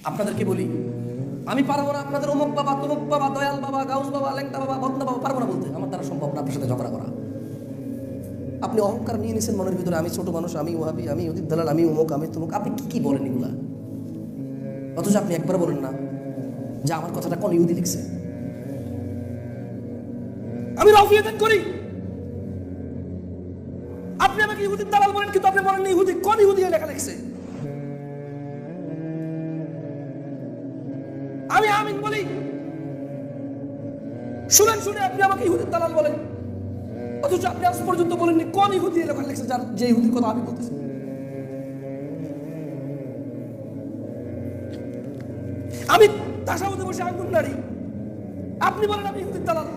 আপনাদেরকে বলি, আমি পারবো না আপনাদের অমুক বাবা, তমুক বাবা, দয়াল বাবা, গাউস বাবা, ল্যাংটা বাবা, বদনা বাবা পারবো না বলতে। আমার দ্বারা সম্ভব না আপনার সাথে ঝগড়া করা। আপনি অহংকার নিয়ে নিয়েছেন মনের ভিতরে, আমি ছোট মানুষ, আমি ওহাবি, আমি অধিক দালাল, আমি অমুক, আমি তমুক। আপনি কি কি বলেন এগুলা? অথচ আপনি একবার বলেন না যে আমার কথাটা কোন ইহুদি লিখছে। আমি রফিয়াত করি, আপনি আমাকে ইহুদির দালাল বলেন, কিন্তু আপনি বলেন ইহুদি কোন ইহুদি লেখা লিখছে। আমি আমিন বলি, শুনেন শুনে আপনি আমাকে ইহুদির দালাল বলেন, অথচ আপনি আজ পর্যন্ত বলেননি কোন ইহুদি লেখা লিখছে যার যে ইহুদির কথা আমি বলতেছি। আমি তাসাউদে বসে আঙ্গুল নাড়ি, আপনি বলেন আমি ইহুদির দালাল।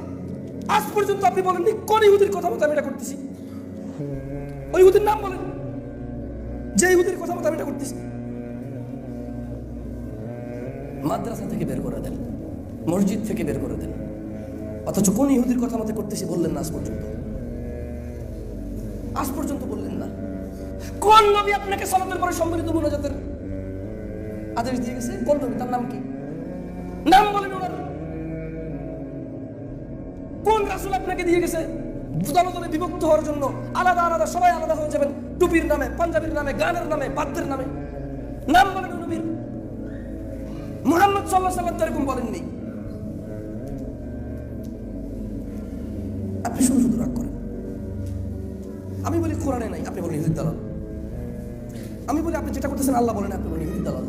আজ পর্যন্ত আপনি বলেননি কোন ইহুদির কথা মতো আমি এটা করতেছি। ওই ইহুদির নাম বলেন, যে ইহুদির কথা মতো আমি এটা করতেছি। মাদ্রাসা থেকে বের করে দেন, মসজিদ থেকে বের করে দেন, অথচ কোন ইহুদির কথা মতো করতেছি বললেন না আজ পর্যন্ত। আজ পর্যন্ত বললেন না। কোন নবী আপনাকে সালাতের পরে সম্মিলিত মুনাজাতের আদেশ দিয়ে গেছে? কোন নবী? তার নাম কি? নাম বলেন ওনার। কোন রাসূল আপনাকে দিয়ে গেছে দলে দলে বিভক্ত হওয়ার জন্য? আলাদা আলাদা সবাই আলাদা হয়ে যাবেন, টুপির নামে, পাঞ্জাবির নামে, গানের নামে, বাদ্যের নামে। নাম বলেন নবীর। মুহাম্মদ সাল্লাল্লাহু আলাইহি ওয়াসাল্লাম এরকম বলেননি। আপনি শুধু শুধু রাগ করেন। আমি বলি কোরআনে নাই, আপনি বলেন ইহুদির দালাল। আমি বলি আপনি যেটা করতেছেন আল্লাহ বলেন, আপনি বলেন ইহুদির দালাল।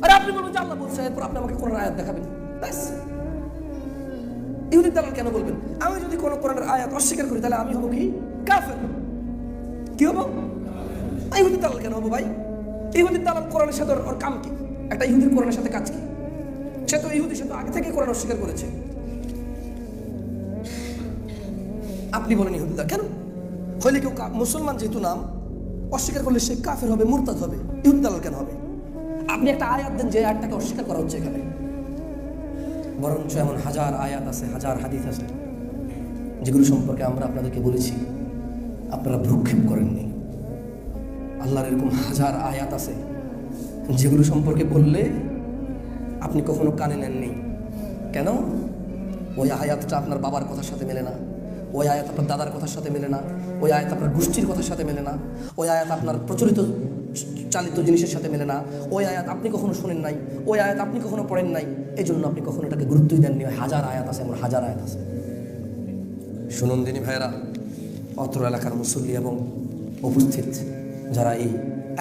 আরে আপনি বলবেন যে আল্লাহ বলছে, এরপর আপনি আমাকে কোরআনের আয়াত দেখাবেন, ব্যাস। ইহুদির দালাল কেন বলবেন? আমি যদি কোনো কোরআনের আয়াত অস্বীকার করি তাহলে আমি হবো কি? কাফের। কি হবো? ইহুদির দালাল কেন হবো ভাই? ইহুদির দালাল কোরআনের সাথে ওর কাম কি? একটা ইহুদির কোরআনের সাথে কাজ কি? সে তো ইহুদি, সে তো আগে থেকে কোরআন অস্বীকার করেছে। আপনি বলেন ইহুদি দালাল কেন? হইলে কেউ মুসলমান যেহেতু নাম অস্বীকার করলে সে কাফের হবে, মুরতাদ হবে। ইহুদি দালাল কেন হবে? আপনি একটা আয়াত দেন যে আয়াতটাকে অস্বীকার করা হচ্ছে এখানে। বরঞ্চ এমন হাজার আয়াত আছে, হাজার হাদিস আছে যেগুলো সম্পর্কে আমরা আপনাদেরকে বলেছি, আপনারা ভ্রুক্ষেপ করেননি। আল্লাহর এরকম হাজার আয়াত আছে যেগুলো সম্পর্কে বললে আপনি কখনো কানে নেননি। কেন? ওই আয়াতটা আপনার বাবার কথার সাথে মেলে না, ওই আয়াত আপনার দাদার কথার সাথে মেলে না, ওই আয়াত আপনার গোষ্ঠীর কথার সাথে মেলে না, ওই আয়াত আপনার প্রচলিত চালিত জিনিসের সাথে মেলে না, ওই আয়াত আপনি কখনো শোনেন নাই, ওই আয়াত আপনি কখনো পড়েন নাই, এই জন্য আপনি কখনো এটাকে গুরুত্বই দেননি। হাজার আয়াত আছে, এমন হাজার আয়াত আছে। শুনুন দিনী ভাইয়েরা, অত্র এলাকার মুসল্লি এবং উপস্থিত যারা এই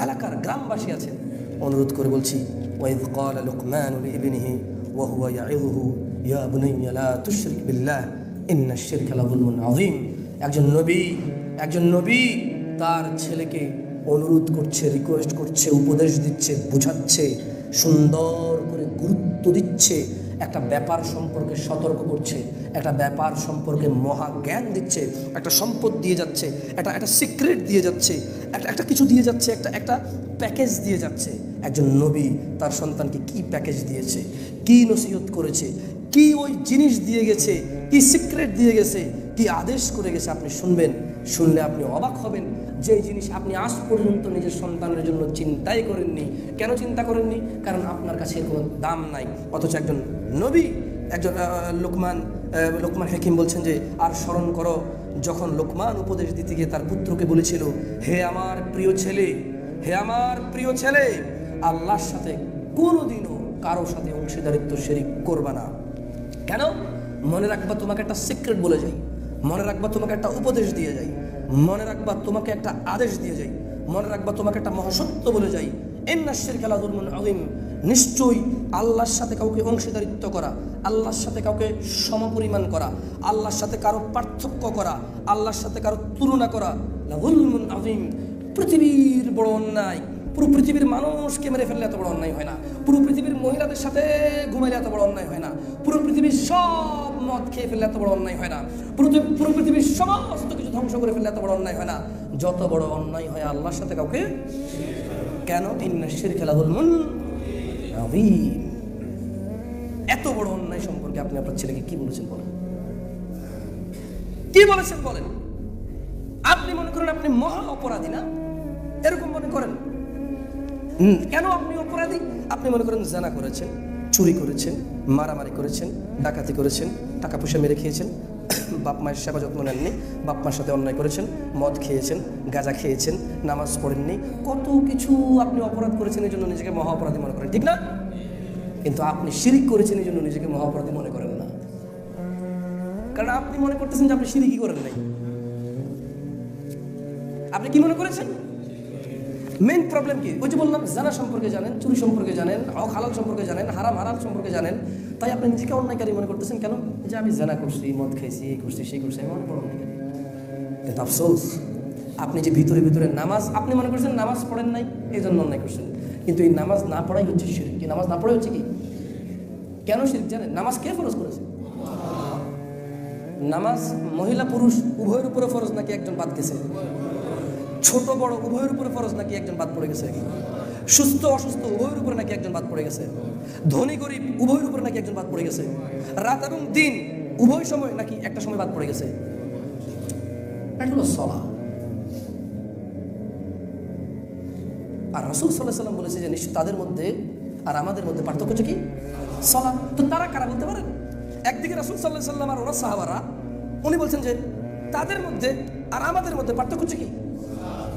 এলাকার গ্রামবাসী আছেন, অনুরোধ করে বলছি, ওয়াইদ ক্বালা লুকমানু লিইবনিহি ওয়া হুয়া ইয়াইযুহু ইয়া বুনাইয়া লা তুশরিক বিল্লাহ ইন্নাশ শিরকা লাযুলমুন আযীম। একজন নবী তার ছেলেকে অনুরোধ করছে, রিকোয়েস্ট করছে, উপদেশ দিচ্ছে, বোঝাচ্ছে, সুন্দর করে গুরুত্ব দিচ্ছে, একটা ব্যাপার সম্পর্কে সতর্ক করছে, একটা ব্যাপার সম্পর্কে মহা জ্ঞান দিচ্ছে, একটা সম্পদ দিয়ে যাচ্ছে, একটা সিক্রেট দিয়ে যাচ্ছে, একটা কিছু দিয়ে যাচ্ছে, একটা প্যাকেজ দিয়ে যাচ্ছে। একজন নবী তার সন্তানকে কি প্যাকেজ দিয়েছে, কি নসিহত করেছে, কি ওই জিনিস দিয়ে গেছে, কি সিক্রেট দিয়ে গেছে, কি আদেশ করে গেছে, আপনি শুনবেন। শুনলে আপনি অবাক হবেন যে জিনিস আপনি আজ পর্যন্ত নিজের সন্তানের জন্য চিন্তাই করেননি। কেন চিন্তা করেননি? কারণ আপনার কাছে কোনো দাম নাই। অথচ একজন নবী, একজন লোকমান হাকিম বলছেন যে, আর স্মরণ করো যখন লোকমান উপদেশ দিতে গিয়ে তার পুত্রকে বলেছিল, হে আমার প্রিয় ছেলে, হে আমার প্রিয় ছেলে, আল্লাহর সাথে কোনোদিনও কারো সাথে অংশীদারিত্ব শিরিক করবা না। কেন? মনে রাখবা তোমাকে একটা সিক্রেট বলে যাই, মনে রাখবা তোমাকে একটা উপদেশ দিয়ে যাই, মনে রাখবা তোমাকে একটা আদেশ দিয়ে যাই, মনে রাখবা তোমাকে একটা মহাসত্য বলে যাই, ইন্নাশ শিরকা লাযুলমুন আযীম। নিশ্চয়ই আল্লাহর সাথে কাউকে অংশীদারিত্ব করা, আল্লাহর সাথে কাউকে সমপরিমাণ করা, আল্লাহর সাথে কারো পার্থক্য করা, আল্লাহর সাথে কারো তুলনা করা লাযুলমুন আযীম, পৃথিবীর বড় অন্যায়। পুরো পৃথিবীর মানুষকে মেরে ফেললে এত বড় অন্যায় হয় না, পুরো পৃথিবীর মহিলাদের সাথে ঘুমাইলে এত বড় অন্যায় হয় না, পুরো পৃথিবীর সব মদ খেয়ে ফেললে এত বড় অন্যায় হয় না, পুরো পৃথিবীর সমস্ত কিছু ধ্বংস করে ফেললে এত বড় অন্যায় হয় না। যত বড় অন্যায় হয় আল্লাহর সাথে কাউকে। কেন? ইন্নাশ শিরকা লাযুলমুন আযীম। এত বড় অন্যায় সম্পর্কে আপনি আপনার ছেলেকে কি বলেছেন বলেন? কি বলেছেন বলেন? আপনি মনে করেন আপনি মহা অপরাধী না? এরকম মনে করেন? কেন আপনি অপরাধী? আপনি মনে করেন জানা করেছেন, চুরি করেছেন, মারামারি করেছেন, ডাকাতি করেছেন, টাকা পয়সা মেরে খেয়েছেন, বাপ মায়ের সেবা যত্ন নেননি, বাপ মার সাথে অন্যায় করেছেন, মদ খেয়েছেন, গাঁজা খেয়েছেন, নামাজ পড়েননি, কত কিছু আপনি অপরাধ করেছেন, এই জন্য নিজেকে মহা অপরাধী মনে করেন, ঠিক না? কিন্তু আপনি শিরিক করেছেন, এই জন্য নিজেকে মহা অপরাধী মনে করেন না, কারণ আপনি মনে করতেছেন যে আপনি শিরিকই করেন নাই। আপনি কি মনে করেছেন? মেইন প্রবলেম কি? ওই যে বললাম, জানা সম্পর্কে জানেন, চুরি সম্পর্কে জানেন, হক হালাল সম্পর্কে জানেন, হারাম হারাম সম্পর্কে জানেন, তাই আপনি নিজেকে অন্যায়কারী মনে করতেছেন। কেন? যে আমি জানা করছি, মদ খাইছি, এই করছি, সেই করছি, আমি অনেক বড় অন্যায়কারী। কিন্তু আফসোস, আপনি যে ভিতরে ভিতরে নামাজ, আপনি মনে করছেন নামাজ পড়েন নাই, এই জন্য অন্যায় করছেন। কিন্তু এই নামাজ না পড়াই হচ্ছে শিরক। কি নামাজ না পড়াই হচ্ছে কি? কেন শিরক জানেন? নামাজ কে ফরজ করেছে? নামাজ মহিলা পুরুষ উভয়ের উপরে ফরজ নাকি একজন বাদ গেছে? ছোট বড় উভয়ের উপরে ফরজ নাকি একজন বাদ পড়ে গেছে? সুস্থ অসুস্থ উভয়ের উপরে নাকি একজন বাদ পড়ে গেছে? ধনী গরিব উভয়ের উপরে নাকি একজন বাদ পড়ে গেছে? রাত এবং দিন উভয় সময় নাকি একটা সময় বাদ পড়ে গেছে? এটা হলো সলাহ। আর রাসূল সাল্লাল্লাহু আলাইহি ওয়াসাল্লাম বলেছে যে নিশ্চয় তাদের মধ্যে আর আমাদের মধ্যে পার্থক্য হচ্ছে কি? সলাহ। তো তারা কারা বলতে পারেন? একদিকে রাসূল সাল্লাল্লাহু আলাইহি ওয়াসাল্লাম আর ওনার সাহাবারা, উনি বলছেন যে তাদের মধ্যে আর আমাদের মধ্যে পার্থক্য হচ্ছে কি?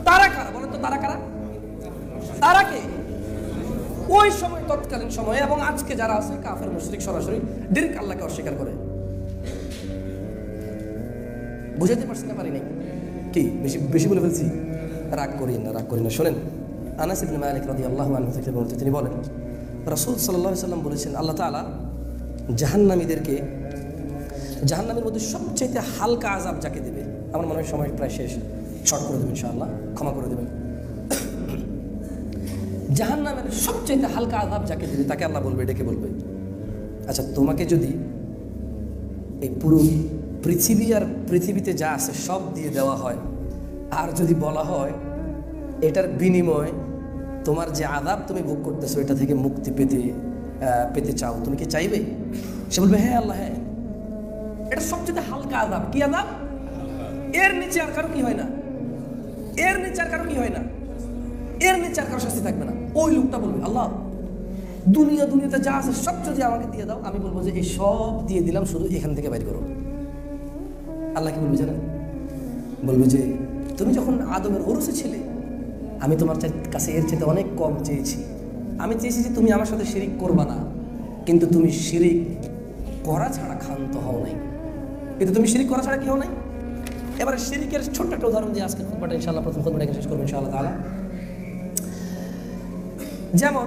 তারা কারা বলেন তো? তারা কারা? তারা কে? ওই সময়, তৎকালীন সময়ে এবং আজকে যারা আছে কাফের মুশরিক, সরাসরি ডিরেক্ট আল্লাহকে অস্বীকার করে। বুঝাইতে পারছি না? পারি নাই কি? বেশি বেশি বলে ফেলছি? রাগ করিয়েন না, রাগ করিয়েন না। শোনেন, আনাস ইবনে মালিক রাদিয়াল্লাহু আনহু থেকে বলতে, তিনি বলেন রাসূল সাল্লাল্লাহু আলাইহি ওয়াসাল্লাম বলেছেন, আল্লাহ তাআলা জাহান্নামীদেরকে জাহান্নামের মধ্যে সবচেয়ে হালকা আযাব যাকে দেবে, আমার মনে হয় সময় প্রায় শেষ, শর্ট করে দেবেন ইনশাআল্লাহ, ক্ষমা করে দেবেন। জাহান্নামের সবচেয়ে হালকা আযাব যাকে দেবে তাকে আল্লাহ বলবে, ডেকে বলবে, আচ্ছা তোমাকে যদি এই পুরো পৃথিবী আর পৃথিবীতে যা আছে সব দিয়ে দেওয়া হয়, আর যদি বলা হয় এটার বিনিময় তোমার যে আযাব তুমি ভোগ করতেছো এটা থেকে মুক্তি পেতে চাও, তুমি কি চাইবে? সে বলবে, হ্যাঁ আল্লাহ, হ্যাঁ। এটা সবচেয়ে হালকা আযাব। কি আযাব? এর নিচে আর কারো কি হয় না, এর নিচে আর কারো কি হয় না, এর নিচে আর কারো শাস্তি থাকবে না। ওই লোকটা বলবে, আল্লাহ দুনিয়াতে যা আছে সব যদি আমাকে দিয়ে দাও, আমি বলবো যে এই সব দিয়ে দিলাম, শুধু এখান থেকে বাইর করো। আল্লাহ কি বলবে জানেন? বলবে যে তুমি যখন আদমের ওরসে ছিলে, আমি তোমার কাছে এর চেয়ে অনেক কম চেয়েছি। আমি চেয়েছি যে তুমি আমার সাথে শিরিক করবা না, কিন্তু তুমি শিরিক করা ছাড়া ক্ষান্ত হও নাই। কিন্তু তুমি শিরিক করা ছাড়া কি হও নাই? এবারে শিরিকের ছোট্ট একটা উদাহরণ দিয়ে আজকে খুতবাটা ইনশাআল্লাহ, প্রথম খুতবাটা শেষ করবো ইনশাআল্লাহ তাআলা। যেমন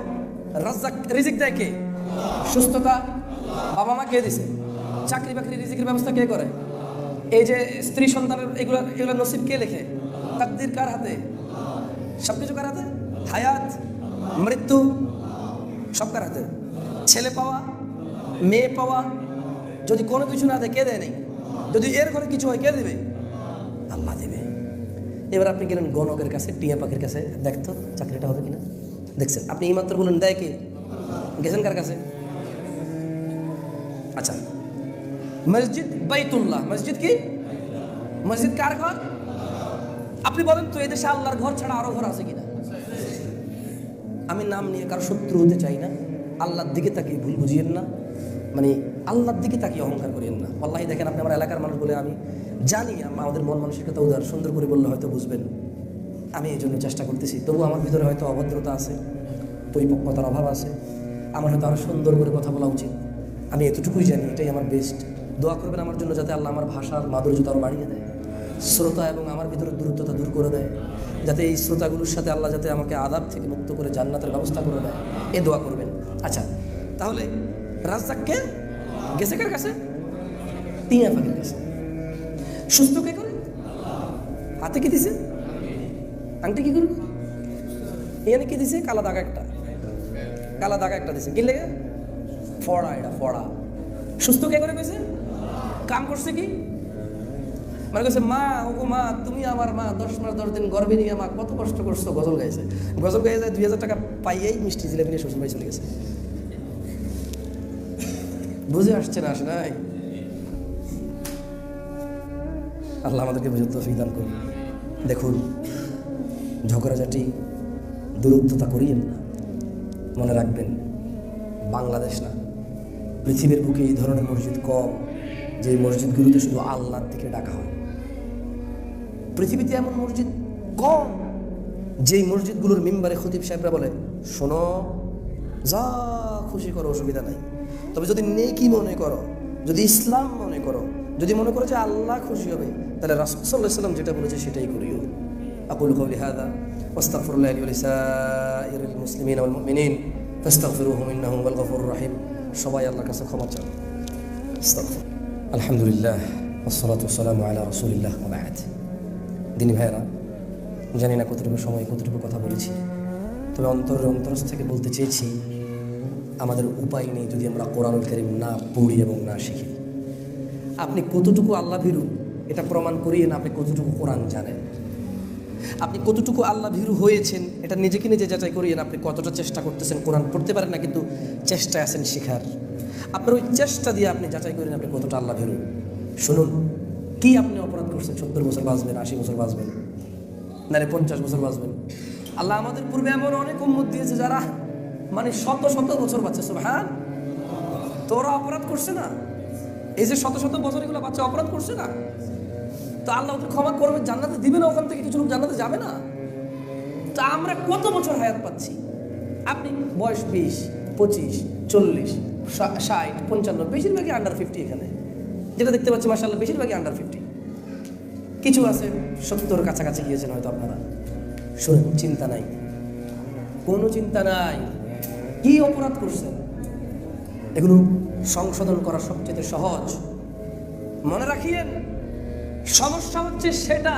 রাজ্জাক, রিজিক দেয় কে? সুস্থতা বাবা মা কে দিছে? চাকরি বাকরি রিজিকের ব্যবস্থা কে করে? এই যে স্ত্রী সন্তানের এগুলো নসিব কে লেখে? তাকদীর কার হাতে? সবকিছু কার হাতে? হায়াত, মৃত্যু সব কার হাতে? ছেলে পাওয়া, মেয়ে পাওয়া, যদি কোনো কিছু না দেয় কে দেয় নেই? যদি এর ঘরে কিছু হয় কে দেবে? আল্লাহ দেবে। এবার আপনি গেলেন গণকের কাছে, টিয়া পাখির কাছে, দেখতো চাকরিটা হবে কিনা। দেখছেন আপনি এই মাত্র বলেন দেয় কে? গেছেন কার কাছে? আচ্ছা, মসজিদ বাইতুল্লাহ, মসজিদ কি? মসজিদ কার ঘর? আপনি বলেন তো এদেশে আল্লাহর ঘর ছাড়া আরো ঘর আছে কিনা? আমি নাম নিয়ে কারো শত্রু হতে চাই না, আল্লাহর দিকে তাকিয়ে ভুল বুঝিয়েন না, মানে আল্লাহর দিকে তাকিয়ে অহংকার করিয়েন না। আল্লাহি দেখেন, আপনি আমার এলাকার মানুষ বলে আমি জানি, আমাদের মন মানসিকতা উদার, সুন্দর করে বললে হয়তো বুঝবেন। আমি এই জন্য চেষ্টা করতেছি, তবু আমার ভিতরে হয়তো অভদ্রতা আছে, পরিপক্কতার অভাব আছে, আমার হয়তো আরও সুন্দর করে কথা বলা উচিত। আমি এতটুকুই জানি, এটাই আমার বেস্ট। দোয়া করবেন আমার জন্য, যাতে আল্লাহ আমার ভাষার মাধুর্যতা আরও বাড়িয়ে দেয়, শ্রোতা এবং আমার ভিতরে দূরত্বতা দূর করে দেয়, যাতে এই শ্রোতাগুলোর সাথে আল্লাহ যাতে আমাকে আযাব থেকে মুক্ত করে জান্নাতের ব্যবস্থা করে দেয়, এ দোয়া করবেন। আচ্ছা, তাহলে রাজ্জাককে গেছে কার কাছে? টিয়া পাখির কাছে। সুস্থ কে করে? হাতে কি দিছে? আংটি কি করবে? এখানে কি দিছে? কালা দাগা একটা দিছে। কি লেগে? ফড়া, এটা ফড়া। সুস্থ কে করে গেছে? কাম করছে কি? মানে কাছে মা, ওগো মা, তুমি আমার মা, 10 মাস 10 দিন গর্ভে নিয়ে মা কত কষ্ট করছো। গজল গাইছে, গজল গাইছে, 2000 টাকা পাইয়েই মিষ্টি জিলাপি নিয়ে শ্বশুর বাড়ি চলে গেছে। বুঝে আসছে না? আসে নাই? আল্লাহ আমাদেরকে বুঝে তৌফিক দান করুন। দেখুন, ঝগড়াঝাটি, দূরত্বতা করিয়েন না। মনে রাখবেন, বাংলাদেশ না, পৃথিবীর বুকে এই ধরনের মসজিদ কম, যে মসজিদগুলোতে শুধু আল্লাহর দিকে ডাকা হয়। পৃথিবীতে এমন মসজিদ কম যেই মসজিদগুলোর মিম্বারে খতিব সাহেবরা বলে, শোনো, যা খুশি করো, অসুবিধা নাই, তবে যদি নেকি মনে করো, যদি ইসলাম মনে করো, যদি মনে করো যে আল্লাহ খুশি হবে, তাহলে রাসূল সাল্লাল্লাহু আলাইহি ওয়াসাল্লাম যেটা বলেছে সেটাই করিও। আকুলু কাওলি হাযা ওয়াস্তাগফিরুল্লাহ লি ওয়া লিসাইরিল মুসলিমিনা ওয়াল মুমিনিন ফাস্তাগফিরুহু ইন্নাহু হুয়াল গফুরুর রহিম। সবাই আল্লাহর কাছে ক্ষমা চান। আস্তাগফির। আলহামদুলিল্লাহ ওয়াসসালাতু ওয়াসসালামু আলা রাসূলিল্লাহ ওয়া বা'দ। দিনী ভাইরা, জানি না কতটুকু সময় কতটুকু কথা বলেছি, তবে অন্তরস্থ থেকে বলতে চেয়েছি, আমাদের উপায় নেই যদি আমরা কোরআনুল কারীম না পড়ি এবং না শিখি। আপনি কতটুকু আল্লাহ ভীরু এটা প্রমাণ করিয়ে না আপনি কতটুকু কোরআন জানেন। আপনি কতটুকু আল্লাহ ভীরু হয়েছেন এটা নিজেকে নিজে যাচাই করিয়ে না আপনি কতটা চেষ্টা করতেছেন। কোরআন পড়তে পারেন না কিন্তু চেষ্টায় আছেন শেখার। আপনার ওই চেষ্টা দিয়ে আপনি যাচাই করেন আপনি কতটা আল্লাহ ভীরু। শুনুন, কি আপনি অপরাধ করছেন? 70 বছর বাঁচবেন, 80 বছর বাঁচবেন, নাহলে 50 বছর বাঁচবেন। আল্লাহ আমাদের পূর্বে এমন অনেক উম্মত দিয়েছে যারা মানে শত শত বছর বাঁচছে। সুবহান। তোরা অপরাধ করছে না? এই যে শত শত বছর এগুলো বাচ্চা অপরাধ করছে না, তো আল্লাহ ওদের ক্ষমা করবে, জান্নাতে দিবে না, ওখান থেকে কিছু লোক জান্নাতে যাবে না। তা আমরা কত বছর হায়াত পাচ্ছি? আপনি বয়স 20, 25, 40, 60, 55, বেশিরভাগই আন্ডার 50। এখানে যেটা দেখতে পাচ্ছি মাশাআল্লাহ বেশিরভাগই আন্ডার 50। কিছু আছে 70 কাছাকাছি গিয়েছেন হয়তো আপনারা। শুনুন, চিন্তা নাই, কোনো চিন্তা নাই। কি অপরাধ করছেন এগুলো সংশোধন করা সবচেয়ে সহজ। মনে রাখিয়েন, সমস্যা হচ্ছে সেটা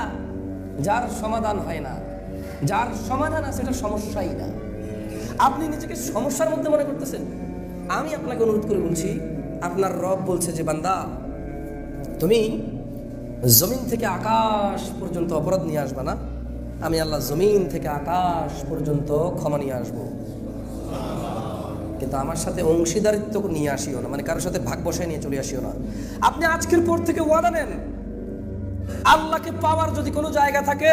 যার সমাধান হয় না, যার সমাধান আছে সেটা সমস্যাই না। আপনি নিজেকে সমস্যার মধ্যে মনে করতেছেন। আমি আপনাকে অনুরোধ করে বলছি, আপনার রব বলছে যে বান্দা, তুমি জমিন থেকে আকাশ পর্যন্ত অপরাধ নিয়ে আসবা না, আমি আল্লাহ জমিন থেকে আকাশ পর্যন্ত ক্ষমা নিয়ে আসবো, কিন্তু আমার সাথে অংশীদারিত্ব নিয়ে আসিও না, মানে কারোর সাথে ভাগ বসায় নিয়ে চলে আসিও না। আপনি আজকের পর থেকে ওয়াদা নেন, আল্লাহকে পাওয়ার যদি কোনো জায়গা থাকে,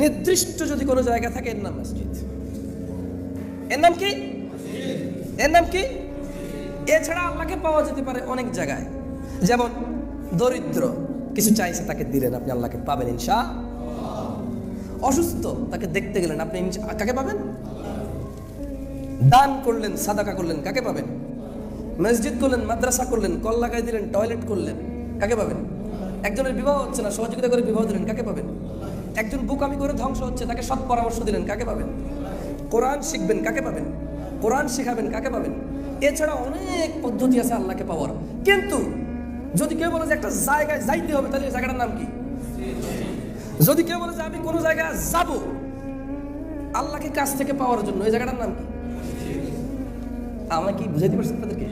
নির্দিষ্ট যদি কোনো জায়গা থাকে, এর নাম মসজিদ। এর নাম কি? এর নাম কি? এছাড়া আল্লাহকে পাওয়া যেতে পারে অনেক জায়গায়। যেমন দরিদ্র কিছু চাইছে, তাকে দিলেন, আপনি আল্লাহকে পাবেন ইনশাআল্লাহ। অসুস্থ, তাকে দেখতে গেলেন, আপনি কাকে পাবেন? দান করলেন, সাদাকা করলেন, কাকে পাবেন? মসজিদ করলেন, মাদ্রাসা করলেন, কল লাগাই দিলেন, টয়লেট করলেন, কাকে পাবেন? একজনের বিবাহ হচ্ছে না, সহযোগিতা করে বিবাহ দিলেন, কাকে পাবেন? একজন বোকামি করে ধ্বংস হচ্ছে, তাকে সৎ পরামর্শ দিলেন, কাকে পাবেন? কোরআন শিখবেন, কাকে পাবেন? কোরআন শিখাবেন, কাকে পাবেন? এছাড়া অনেক পদ্ধতি আছে আল্লাহকে পাওয়ার। কিন্তু যদি কেউ বলে যে একটা জায়গায় যাইতে হবে, তাহলে জায়গাটার নাম কি? যদি কেউ বলে যে আমি কোনো জায়গায় যাব আল্লাহকে কাছ থেকে পাওয়ার জন্য, এই জায়গাটার নাম কি? আমরা কি বুঝাইতে পারছি আপনাদেরকে?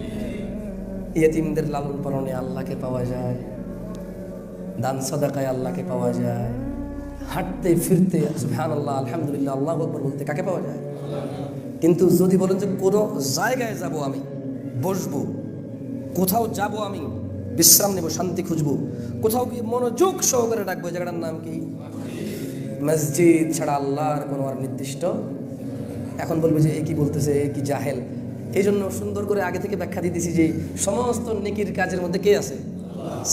ইয়েতিমদের লালন পালনে আল্লাহকে পাওয়া যায়, দান সাদাকায় আল্লাহকে পাওয়া যায়, হাঁটতে ফিরতে সুবহানাল্লাহ আলহামদুলিল্লাহ আল্লাহু আকবার বলতে কাকে পাওয়া যায়? কিন্তু যদি বলেন যে কোনো জায়গায় যাব, আমি বসবো, কোথাও যাব, আমি বিশ্রাম নেব, শান্তি খুঁজবো, কোথাও গিয়ে মনোযোগ সহকারে ডাকবো, জায়গাটার নাম কি? মসজিদ ছাড়া আল্লাহর কোনো আর নির্দিষ্ট। এখন বলবে যে এ কি বলতেছে, এ কি জাহেল। এই জন্য সুন্দর করে আগে থেকে ব্যাখ্যা দিতেছি যে সমস্ত নেকির কাজের মধ্যে কে আছে?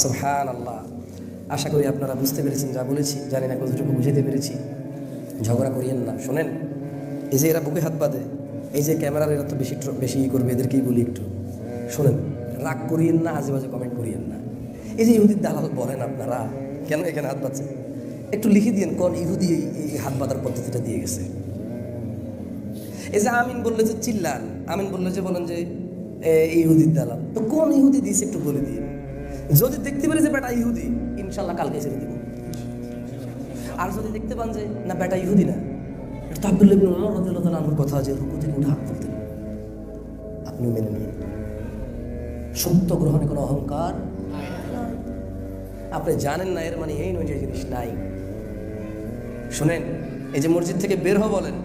সুবহানাল্লাহ। আশা করি আপনারা বুঝতে পেরেছেন যা বলেছি, জানি না কতটুকু বুঝাতে পেরেছি। ঝগড়া করিয়েন না। শোনেন, এই যে এরা বুকে হাত বাঁধে, এই যে ক্যামেরার এরা তো বেশি করবে, এদেরকেই বলি একটু শোনেন, রাগ করিয়েন না, আজে বাজে কমেন্ট করিয়েন না। এই যে ইহুদির দালাল বলেন আপনারা, কেন এখানে হাত বাঁধছেন? একটু লিখে দিয়েন কোন ইহুদি এই হাত বাঁধার পদ্ধতিটা দিয়ে গেছে। এই যে আমিন বললে যে চিল্লান, আমিন বললে যে বলেন যে ইহুদির দালাল, তো কোন ইহুদি দিয়েছে একটু বলে দিয়ে। যদি দেখতে পারি যে বেটা ইহুদি, ইনশাল্লাহ কালকে ছেড়ে দিব। আর যদি দেখতে পান যে না বেটা ইহুদি না, এটা আব্দুল্লাহ ইবনে ওমর রাদিয়াল্লাহু তাআলা আনহুর কথা, যে রুকু থেকে উঠে হাত তুলতেন, আপনি মেনে নিন। সত্য গ্রহণে কোনো অহংকার, আপনি জানেন না এর মানে এই নয় যে জিনিস নাই। শুনেন, এই যে মসজিদ থেকে বের হও বলেন,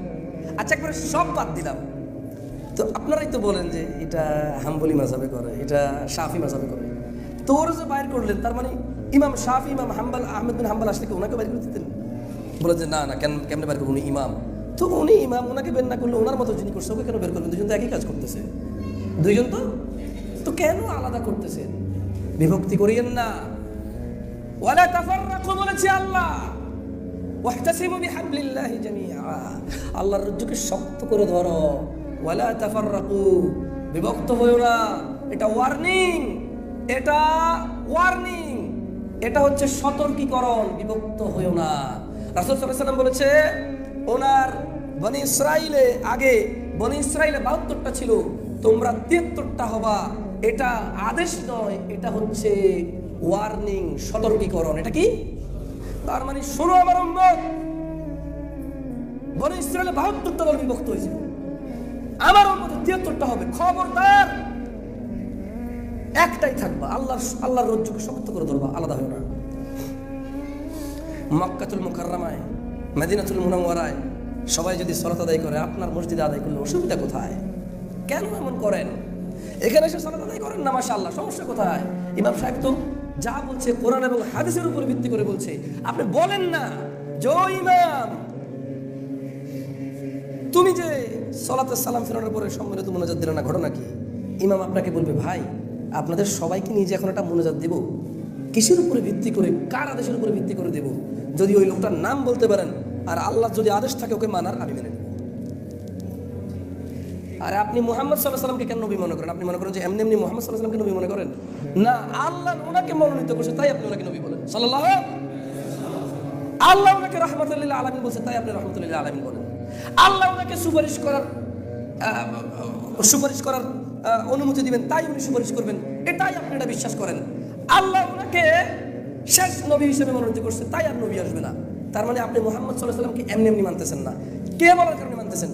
আচ্ছা একবারে সব বাদ দিলাম, তো আপনারাই তো বলেন যে এটা হাম্বলি মাযহাবে করে, এটা শাফি মাযহাবে করে, তোর যে বাইর করলেন তার মানে ইমাম শাফি, ইমাম হাম্বল, আহমেদ বিন হাম্বল আসলে কি ওনাকে বাইর করে দিতেন? বলে যে না না, কেমনে বাইর করবো, উনি ইমাম। তো উনি ইমাম, ওনাকে বের না করলে ওনার মতো যিনি করছে ওকে কেন বের করবেন? দুজন তো একই কাজ করতেছে, দুইজন তো কেন আলাদা করতেছেন? বিভক্তি করিয়েন না। ওয়ালা তাফাররাকু বলেছে আল্লাহ, ওয়াহতাসিমু বিহাবলিল্লাহি জামিআ, আল্লাহর রজ্জুকে শক্ত করে ধরো। ওয়ালা তাফাররাকু, বিভক্ত হয়ো না। এটা ওয়ার্নিং, এটা ওয়ার্নিং, এটা হচ্ছে সতর্কীকরণ। বিভক্ত হয়ো না। রাসূল সাল্লাল্লাহু আলাইহি ওয়াসাল্লাম বলেছে, ওনার বনি ইসরাইলে আগে বনি ইসরাইলে 72টা ছিল, তোমরা 73টা হবা। এটা আদেশ নয়, এটা হচ্ছে ওয়ার্নিং, সতর্কীকরণ। এটা কি? তার মানে শোনো আমার উম্মত, বনি ইসরাইলে 72টা দল বিভক্ত হয়েছিল, আমার উম্মত 73টা হবে। খবরদার, একটাই থাকবা, আল্লাহর রজ্জুকে শক্ত করে ধরবা, আলাদা হবে না। মক্কাতুল মুকাররমায়, মদিনাতুল মুনাওয়ারায় সবাই যদি সালাত আদায় করে, আপনার মসজিদে আদায় করলে অসুবিধা কোথায়? কেন এমন করেন? এখানে এসে সালাত আদায় করেন না, মাশাআল্লাহ, সমস্যা কোথায়? ইমাম সাহেব তো যা বলছে কোরআন এবং হাদিসের উপর ভিত্তি করে বলছে, আপনি বলেন না যে ও ইমাম, তুমি যে সালাতে সালাম ফেরানোর পরে সম্মিলিত মুনাজাত দিলে না, ঘটনা কি? ইমাম আপনাকে বলবে, ভাই আপনাদের সবাইকে নিয়ে যে এখন একটা মুনাজাত দেব, কিসের উপরে ভিত্তি করে, কার আদেশের উপরে ভিত্তি করে দেব? যদি ওই লোকটার নাম বলতে পারেন আর আল্লাহ যদি আদেশ থাকে ওকে মানার, আমি মেনে নেব। আর আপনি মুহাম্মদ সাল্লাল্লাহু আলাইহি ওয়াসাল্লামকে কেন নবী মনে করেন? আপনি মনে করেন যে এমনি মুহাম্মদ সাল্লাল্লাহু আলাইহি ওয়াসাল্লামকে নবী মনে করেন না, আল্লাহ ওনাকে মনোনীত করছে তাই আপনি ওনাকে নবী বলেন সাল্লাল্লাহু। আল্লাহ ওনাকে রাহমাতুল লিল আলামিন বলছে তাই আপনি রাহমাতুল লিল আলামিন বলেন। আল্লাহ ওনাকে সুপারিশ করার অনুমতি দিবেন তাই উনি সুপারিশ করবেন, এটাই আপনি এটা বিশ্বাস করেন। আল্লাহ ওনাকে শেষ নবী হিসেবে মনোনীত করছে তাই আর নবী আসবে না। তার মানে আপনি মুহাম্মদ সাল্লাল্লাহু আলাইহি ওয়াসাল্লামকে এমনি এমনি মানতেছেন না। কে বলার কারণে মানতেছেন?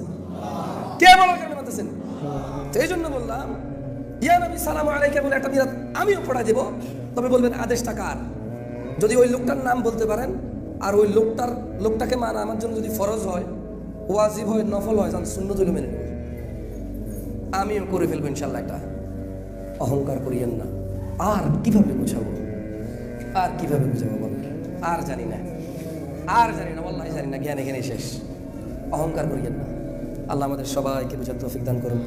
কে বলার কারণে মানতেছেন? তো এই জন্য বললাম, ইয়া নবী সালামু আলাইকা বলে একটা মিরাত আমিও পড়াই দেব, তবে বলবেন আদেশটা কার। যদি ওই লোকটার নাম বলতে পারেন আর ওই লোকটাকে মানা আমার জন্য যদি ফরজ হয়, ওয়াজিব হয়, নফল হয়, সুন্নত হইলে মেনে নেব, আমিও করে ফেলবো ইনশাল্লাহ। এটা অহংকার করিয়েন না। আর কিভাবে বোঝাবো বলেন? আর জানি না, ওয়াল্লাহি জানি না, জ্ঞান এখানে শেষ। অহংকার করিয়েন না। আল্লাহ আমাদের সবাইকে বুঝার তৌফিক দান করুন।